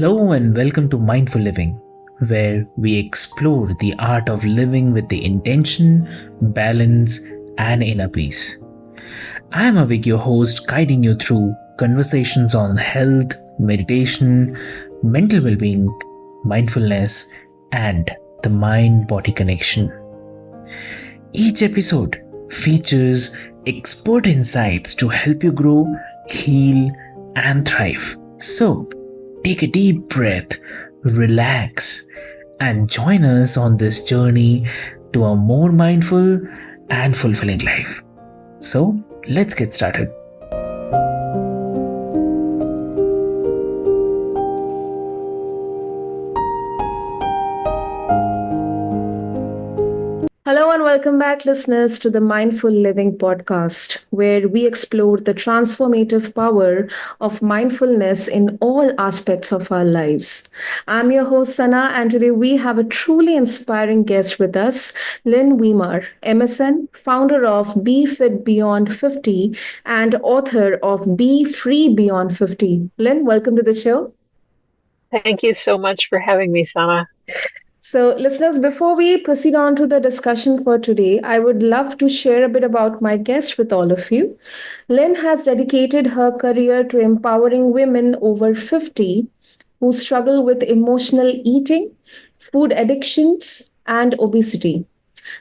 Hello and welcome to Mindful Living, where we explore the art of living with the intention, balance, and inner peace. I am Avik, your host, guiding you through conversations on health, meditation, mental well being, mindfulness, and the mind body connection. Each episode features expert insights to help you grow, heal, and thrive. So, take a deep breath, relax, and join us on this journey to a more mindful and fulfilling life. So, let's get started. Hello and welcome back, listeners, to the Mindful Living podcast, where we explore the transformative power of mindfulness in all aspects of our lives. I'm your host, Sana, and today we have a truly inspiring guest with us, Lynn Weimer Emerson, founder of Be Fit Beyond 50 and author of Be Free Beyond 50. Lynn, welcome to the show. Thank you so much for having me, Sana. So, listeners, before we proceed on to the discussion for today, I would love to share a bit about my guest with all of you. Lynn has dedicated her career to empowering women over 50 who struggle with emotional eating, food addictions, and obesity.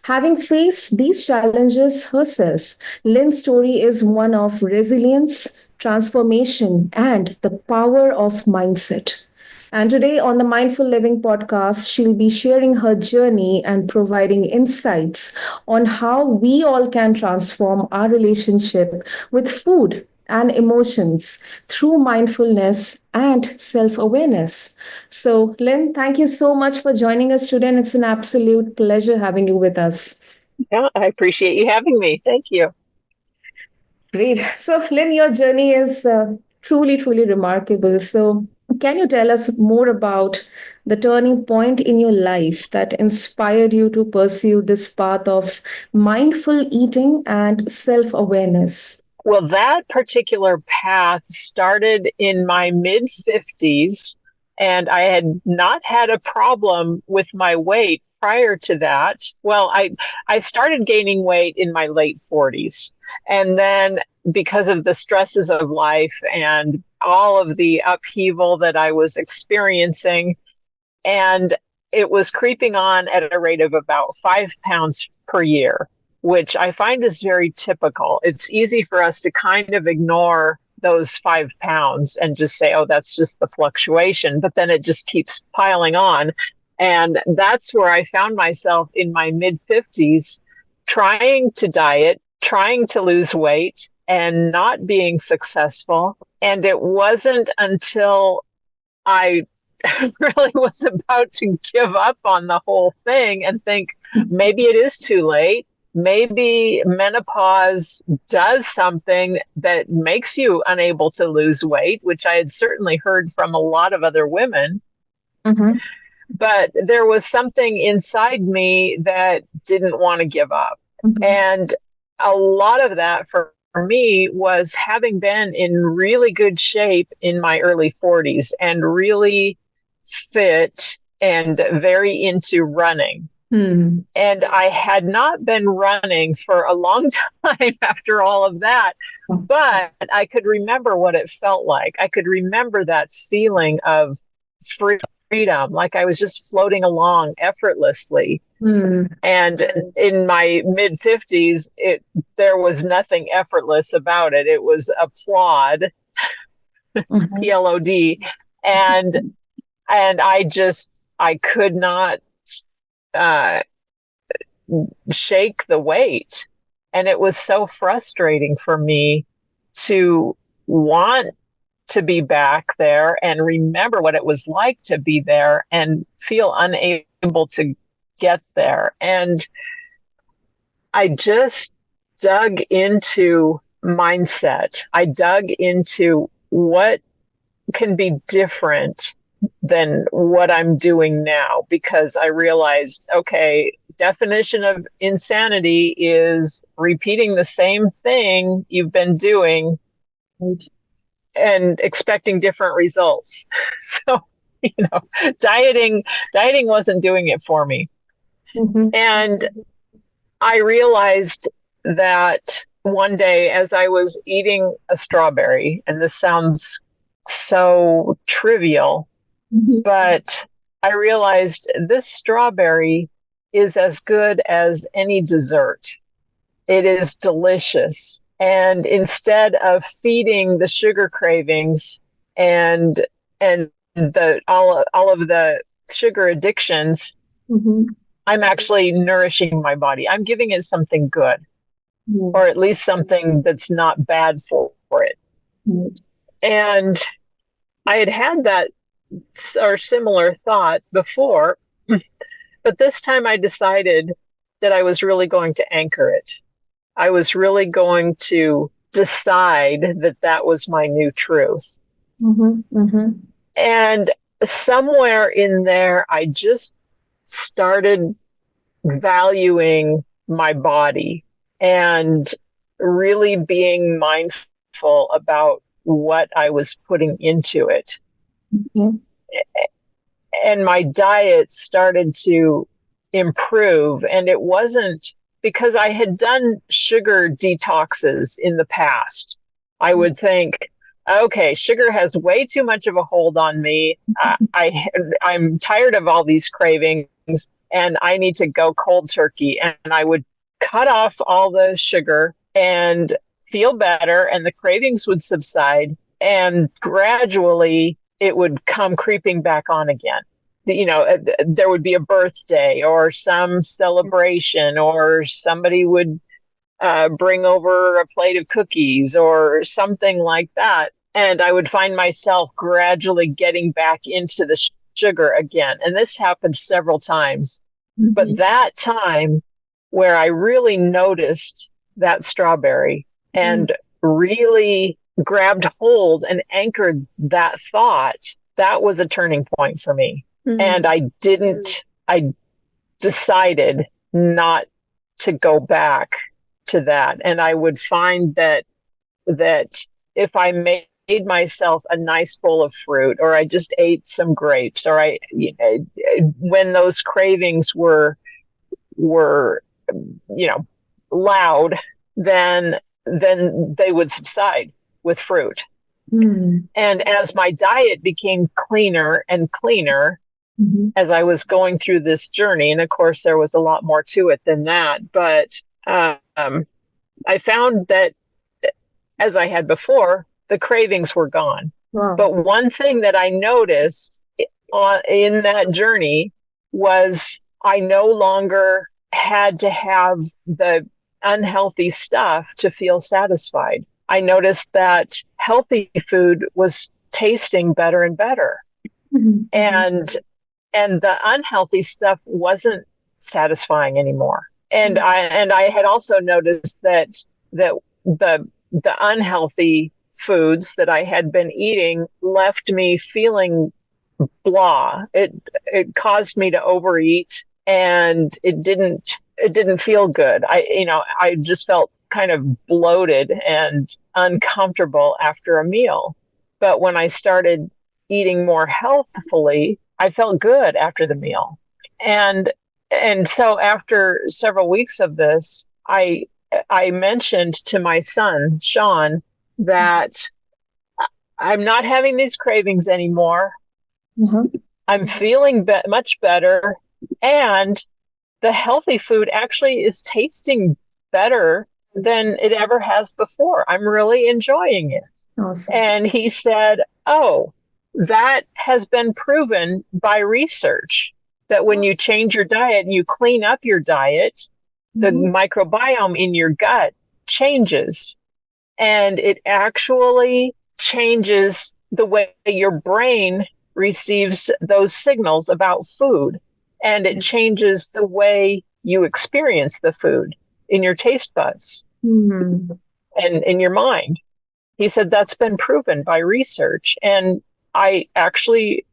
Having faced these challenges herself, Lynn's story is one of resilience, transformation, and the power of mindset. And today on the Mindful Living podcast, she'll be sharing her journey and providing insights on how we all can transform our relationship with food and emotions through mindfulness and self awareness. So, Lynn, thank you so much for joining us today, and it's an absolute pleasure having you with us. Yeah, I appreciate you having me. Thank you. Great. So, Lynn, your journey is truly remarkable. So, can you tell us more about the turning point in your life that inspired you to pursue this path of mindful eating and self awareness? Well, that particular path started in my mid 50s, and I had not had a problem with my weight prior to that. I started gaining weight in my late 40s. And then because of the stresses of life and all of the upheaval that I was experiencing, and it was creeping on at a rate of about 5 pounds per year, which I find is very typical. It's easy for us to kind of ignore those 5 pounds and just say, oh, that's just the fluctuation, but then it just keeps piling on. And that's where I found myself in my mid 50s trying to diet, trying to lose weight, and not being successful. And it wasn't until I really was about to give up on the whole thing and think maybe it is too late. Maybe menopause does something that makes you unable to lose weight, which I had certainly heard from a lot of other women. Mhm. But there was something inside me that didn't want to give up. Mhm. And a lot of that for me was having been in really good shape in my early 40s and really fit and very into running. Hmm. And I had not been running for a long time after all of that, but I could remember what it felt like. I could remember that feeling of freedom, like I was just floating along effortlessly. Hmm. And in my mid 50s, there was nothing effortless about it. It was a plod, Mhm. PLOD, and I could not uh, shake the weight. And it was so frustrating for me to want to be back there and remember what it was like to be there and feel unable to get there. And I just dug into mindset. I dug into what can be different than what I'm doing now because I realized, okay, definition of insanity is repeating the same thing you've been doing Right. and expecting different results. So you know, dieting wasn't doing it for me. Mm-hmm. And I realized that one day as I was eating a strawberry, and this sounds so trivial, Mm-hmm. but I realized this strawberry is as good as any dessert. It is delicious. And instead of feeding the sugar cravings and the all of the sugar addictions, Mm-hmm. I'm actually nourishing my body. I'm giving it something good, Mm-hmm. or at least something that's not bad for it. And I had that or similar thought before, but this time I decided that I was really going to anchor it. I was really going to decide that that was my new truth. Mm-hmm. Mm-hmm. And somewhere in there, I just started valuing my body and really being mindful about what I was putting into it. Yeah. And my diet started to improve. And it wasn't because I had done sugar detoxes in the past. I would think, okay, sugar has way too much of a hold on me. I'm tired of all these cravings and I need to go cold turkey. And I would cut off all the sugar and feel better, and the cravings would subside. And gradually, it would come creeping back on again. There would be a birthday or some celebration, or somebody would bring over a plate of cookies or something like that. And I would find myself gradually getting back into the sugar again. And this happened several times. Mm-hmm. But that time where I really noticed that strawberry and really grabbed hold and anchored that thought, that was a turning point for me. And I decided not to go back to that. And I would find that if I made myself a nice bowl of fruit, or I just ate some grapes, or when those cravings were loud, then they would subside with fruit. Mm-hmm. And as my diet became cleaner and cleaner, Mm-hmm. as I was going through this journey, and of course there was a lot more to it than that, but I found that, as I had before, the cravings were gone. Wow. But one thing that I noticed in that journey was I no longer had to have the unhealthy stuff to feel satisfied. I noticed that healthy food was tasting better and better. Mm-hmm. And the unhealthy stuff wasn't satisfying anymore. And I had also noticed that the unhealthy foods that I had been eating left me feeling blah. It caused me to overeat, and it didn't feel good. I just felt kind of bloated and uncomfortable after a meal. But when I started eating more healthfully, I felt good after the meal. And so after several weeks of this, I mentioned to my son, Sean, that I'm not having these cravings anymore. Mm-hmm. I'm feeling much better. And the healthy food actually is tasting better than it ever has before. I'm really enjoying it. Awesome. And he said, oh, that has been proven by research that when you change your diet and you clean up your diet, the microbiome in your gut changes. And it actually changes the way your brain receives those signals about food. And it changes the way you experience the food in your taste buds and in your mind. He said that's been proven by research. And I actually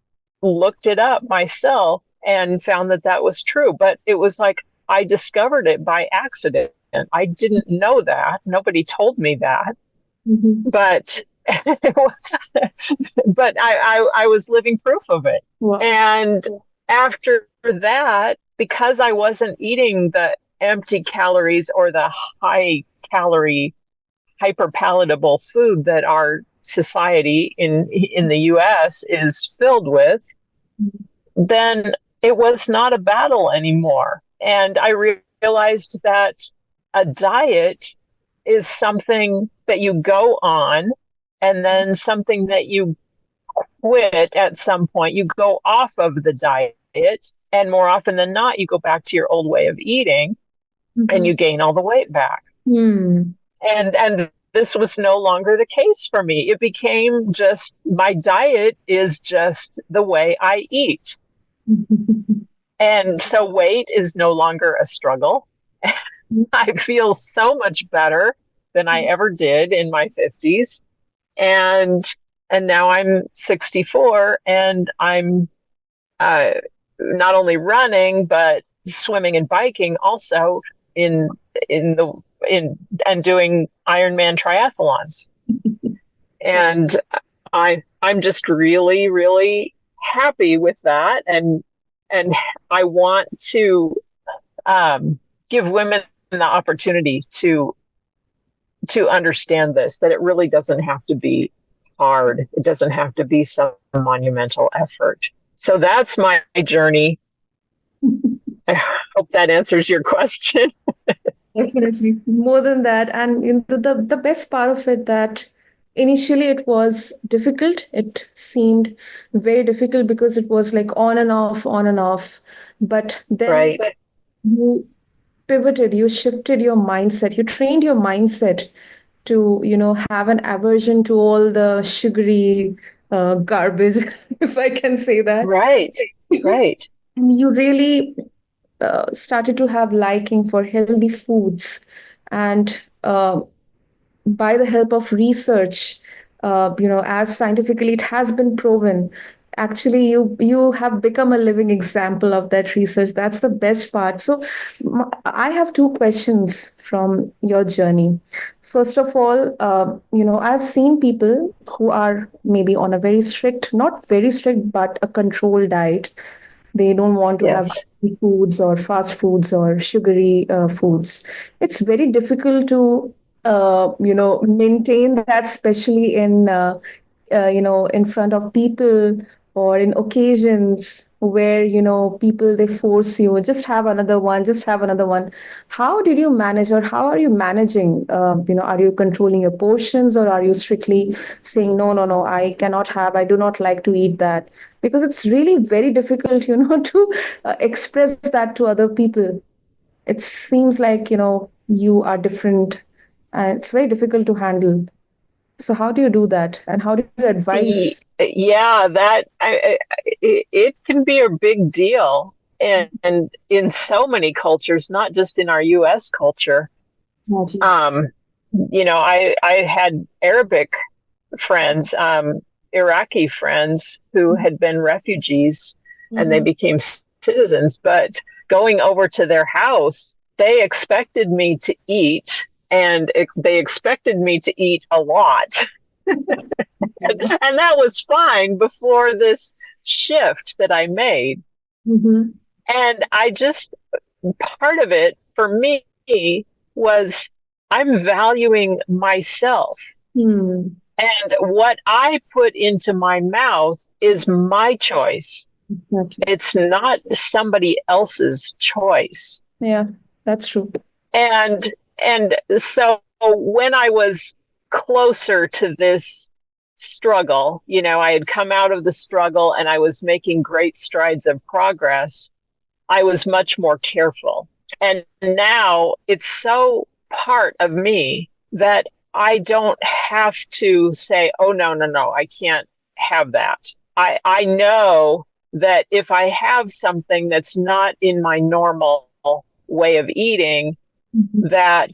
looked it up myself and found that that was true. But it was like I discovered it by accident. I didn't know that. Nobody told me that. Mm-hmm. But but I was living proof of it. Wow. And after that, because I wasn't eating the empty calories or the high calorie, hyper palatable food that our society in the US is filled with, then it was not a battle anymore. And I realized that a diet is something that you go on and then something that you quit at some point. You go off of the diet, and more often than not, you go back to your old way of eating and you gain all the weight back. Hmm. And this was no longer the case for me. It became just my diet is just the way I eat. And so weight is no longer a struggle. I feel so much better than I ever did in my 50s. And now I'm 64 and I'm uh, not only running but swimming and biking also in in the in and doing Ironman triathlons. And I'm just really really happy with that, and I want to give women the opportunity to understand this, that it really doesn't have to be hard. It doesn't have to be some monumental effort. So that's my journey. I hope that answers your question. Definitely. More than that. And the best part of it that initially it was difficult. It seemed very difficult because it was like on and off, on and off. But then Right. you pivoted, you shifted your mindset, you trained your mindset to, have an aversion to all the sugary garbage, if I can say that. Right. Right. And you really started to have liking for healthy foods and by the help of research, as scientifically it has been proven, actually you have become a living example of that research. That's the best part. So I have two questions from your journey. First of all, I've seen people who are maybe on a very strict, not very strict, but a controlled diet. They don't want to have Yes. foods or fast foods or sugary foods. It's very difficult to maintain that, especially in front of people or in occasions where people they force you just have another one, just have another one. How did you manage, or how are you managing? Are you controlling your portions, or are you strictly saying no, no, no, I cannot have, I do not like to eat that? Because it's really very difficult, to express that to other people. It seems like you are different, and it's very difficult to handle. So how do you do that, and how do you advise? Yeah, it can be a big deal, and in so many cultures, not just in our U.S. culture. Exactly. Um, I had Arabic friends, Iraqi friends who had been refugees and they Mhm. became citizens. But going over to their house, they expected me to eat, and they expected me to eat a lot. And that was fine before this shift that I made. Mhm. And I just, part of it for me was I'm valuing myself. Hmm. And what I put into my mouth is my choice. Exactly. It's not somebody else's choice. Yeah, that's true. And so when I was closer to this struggle, I had come out of the struggle and I was making great strides of progress. I was much more careful. And now it's so part of me that I don't have to say, oh, no, no, no, I can't have that. I know that if I have something that's not in my normal way of eating, Mhm. that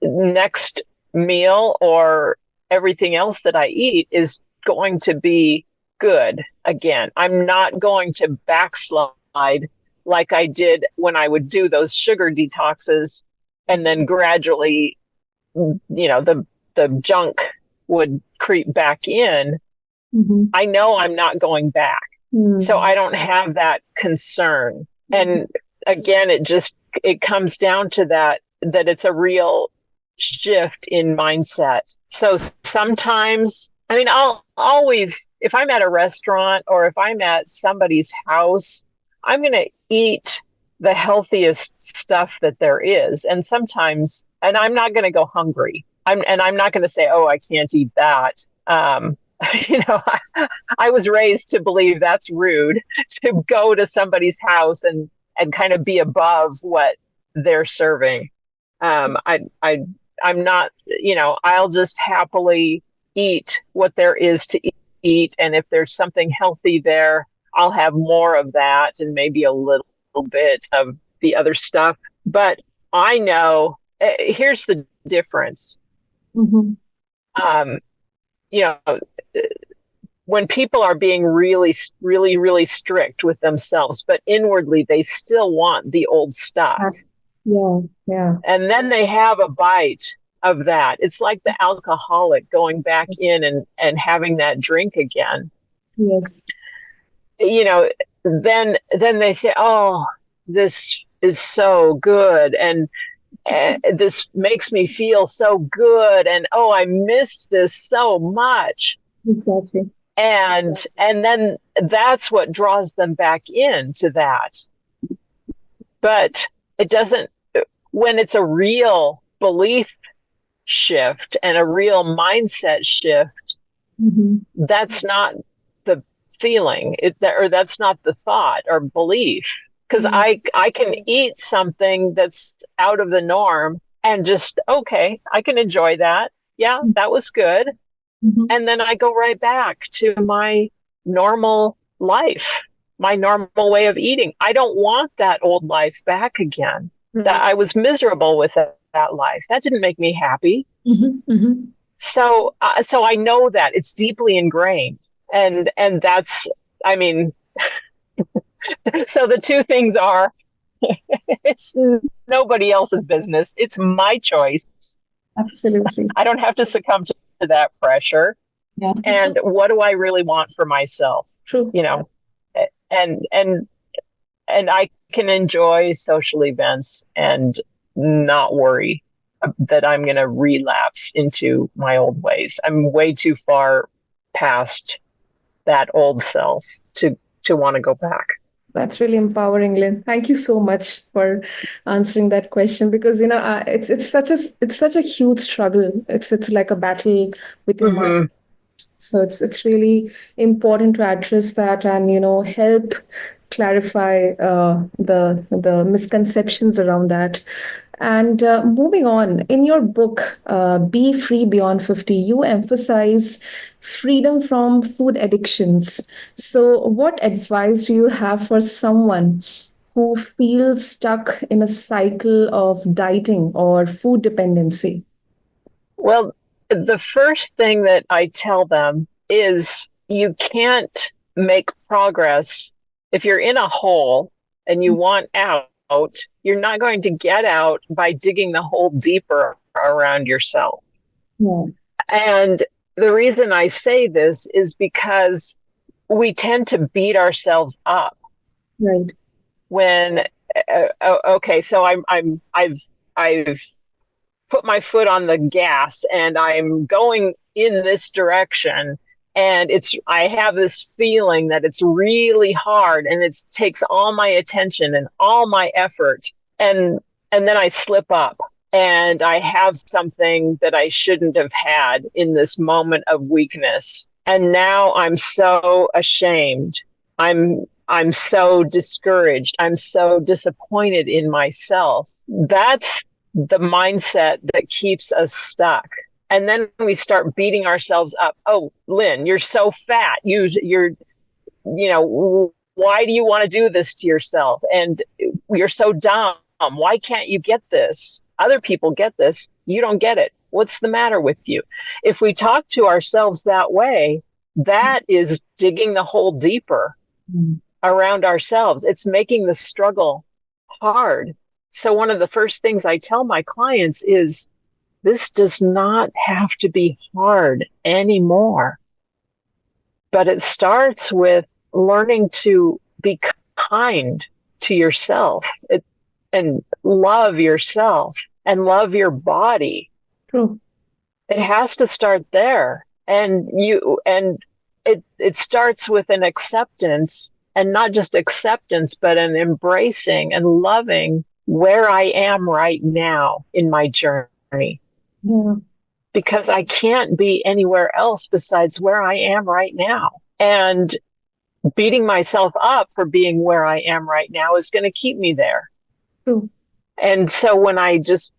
next meal or everything else that I eat is going to be good again. I'm not going to backslide like I did when I would do those sugar detoxes, and then gradually, the junk would creep back in, Mm-hmm. I know I'm not going back. Mm-hmm. So I don't have that concern. And again, it comes down to that it's a real shift in mindset. So sometimes, I mean, I'll always, if I'm at a restaurant or if I'm at somebody's house, I'm going to eat the healthiest stuff that there is. And sometimes, and I'm not going to go hungry. I'm not going to say, oh, I can't eat that. You know, I was raised to believe that's rude to go to somebody's house and kind of be above what they're serving. I'm not, you know, I'll just happily eat what there is to eat. And if there's something healthy there, I'll have more of that and maybe a little bit of the other stuff. But I know, here's the difference. Mm-hmm. You know, when people are being really, really, really strict with themselves, but inwardly they still want the old stuff. Yeah, yeah. And then they have a bite of that. It's like the alcoholic going back in and having that drink again. Yes. You know, then they say, oh, this is so good. And this makes me feel so good. And oh, I missed this so much. Exactly. And then that's what draws them back into that. But it doesn't, when it's a real belief shift and a real mindset shift, Mm-hmm. that's not the feeling, or that's not the thought or belief. Because I can eat something that's out of the norm and just, okay, I can enjoy that. Yeah, that was good. Mm-hmm. And then I go right back to my normal life, my normal way of eating. I don't want that old life back again. That I was miserable with that life. That didn't make me happy. Mm-hmm. Mm-hmm. So I know that it's deeply ingrained, and that's, I mean, so the two things are, it's nobody else's business. It's my choice. Absolutely. I don't have to succumb to that pressure. Yeah. And what do I really want for myself? True. You know, and I can enjoy social events and not worry that I'm going to relapse into my old ways. I'm way too far past that old self to want to go back. That's really empowering, Lynn. Thank you so much for answering that question, because it's such a huge struggle. It's like a battle with your mind. Mm-hmm. So it's really important to address that and help clarify the misconceptions around that. And moving on, in your book, Be Free Beyond 50, you emphasize freedom from food addictions. So, what advice do you have for someone who feels stuck in a cycle of dieting or food dependency? Well, the first thing that I tell them is you can't make progress if you're in a hole and you want out. You're not going to get out by digging the hole deeper around yourself. Yeah. And the reason I say this is because we tend to beat ourselves up. Right. When okay, so I've put my foot on the gas and I'm going in this direction, and I have this feeling that it's really hard and it takes all my attention and all my effort, and then I slip up and I have something that I shouldn't have had in this moment of weakness, and now I'm so ashamed. I'm so discouraged. I'm so disappointed in myself. That's the mindset that keeps us stuck. And then we start beating ourselves up. Oh, Lynn, you're so fat. Why do you want to do this to yourself? And you're so dumb. Why can't you get this? Other people get this. You don't get it. What's the matter with you? If we talk to ourselves that way, that is digging the hole deeper around ourselves. It's making the struggle hard. So one of the first things I tell my clients is this does not have to be hard anymore. But it starts with learning to be kind to yourself and love yourself and love your body. True. It has to start there. And it starts with an acceptance, and not just acceptance, but an embracing and loving where I am right now in my journey. Yeah. Because I can't be anywhere else besides where I am right now. And beating myself up for being where I am right now is going to keep me there. True. And so when I just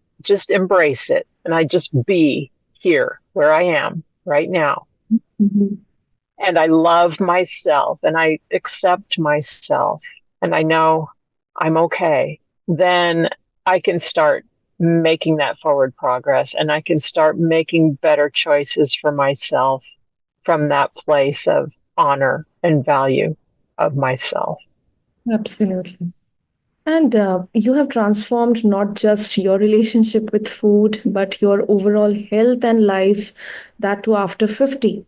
embrace it and I just be here where I am right now, Mm-hmm. and I love myself and I accept myself and I know I'm okay, then I can start making that forward progress and I can start making better choices for myself from that place of honor and value of myself. Absolutely. And you have transformed not just your relationship with food, but your overall health and life, that too after 50.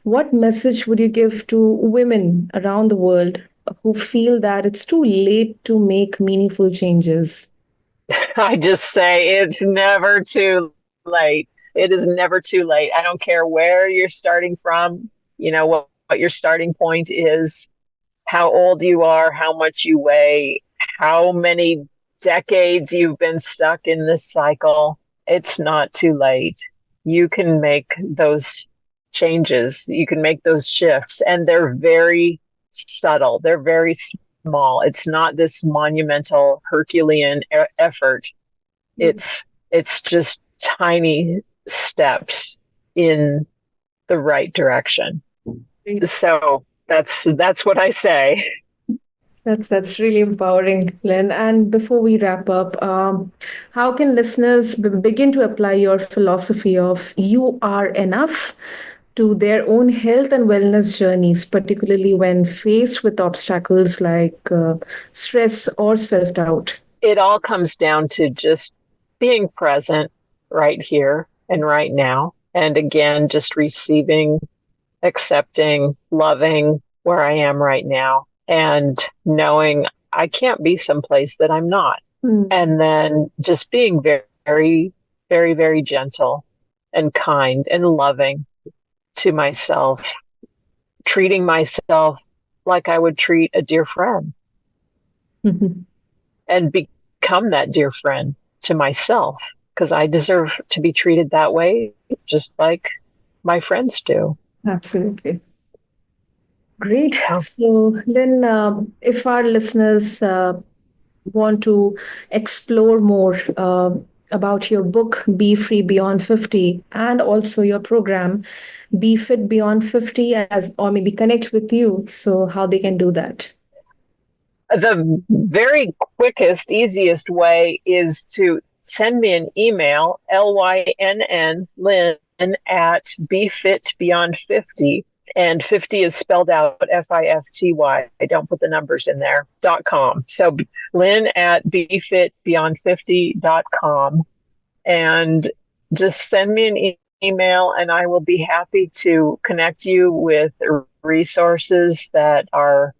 What message would you give to women around the world who feel that it's too late to make meaningful changes? I just say it's never too late. It is never too late. I don't care where you're starting from, what your starting point is, how old you are, how much you weigh, how many decades you've been stuck in this cycle. It's not too late. You can make those changes, you can make those shifts, and they're very subtle, they're very small. It's not this monumental Herculean effort. It's just tiny steps in the right direction. So that's what I say. That's really empowering, Lynn. And before we wrap up, how can listeners begin to apply your philosophy of "you are enough" to their own health and wellness journeys, particularly when faced with obstacles like stress or self doubt? It all comes down to just being present right here and right now. And again, just receiving, accepting, loving where I am right now, and knowing I can't be someplace that I'm not. Mm. And then just being very, very, very, very gentle and kind and loving to myself, treating myself like I would treat a dear friend, and become that dear friend to myself, because I deserve to be treated that way just like my friends do. Absolutely. Great. So So, Lynn, if our listeners want to explore more about your book, Be Free Beyond 50, and also your program, Be Fit Beyond 50, as or maybe connect with you, so how they can do that? the very quickest, easiest way is to send me an email, Lynn, Lynn at BeFitBeyond50. And 50 is spelled out FIFTY. I don't put the numbers in there, .com. So Lynn at BeFitBeyond50.com. And just send me an email, and I will be happy to connect you with resources that are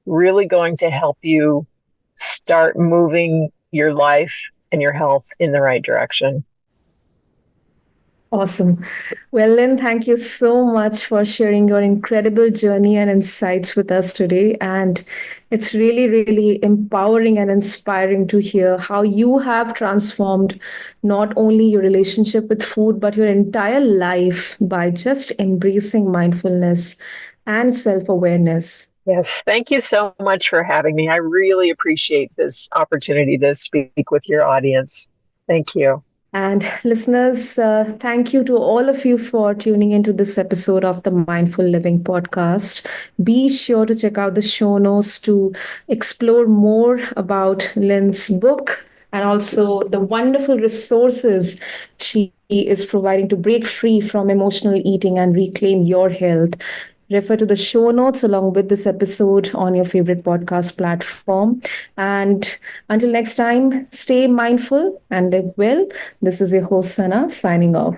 really going to help you start moving your life and your health in the right direction. Awesome. Well, Lynn, thank you so much for sharing your incredible journey and insights with us today. And it's really, really empowering and inspiring to hear how you have transformed not only your relationship with food, but your entire life by just embracing mindfulness and self awareness. Yes, thank you so much for having me. I really appreciate this opportunity to speak with your audience. Thank you. And listeners, thank you to all of you for tuning into this episode of the Mindful Living podcast. Be sure to check out the show notes to explore more about Lynn's book and also the wonderful resources she is providing to break free from emotional eating and reclaim your health. Refer to the show notes along with this episode on your favorite podcast platform. And until next time, stay mindful and live well. This is your host, Sana, signing off.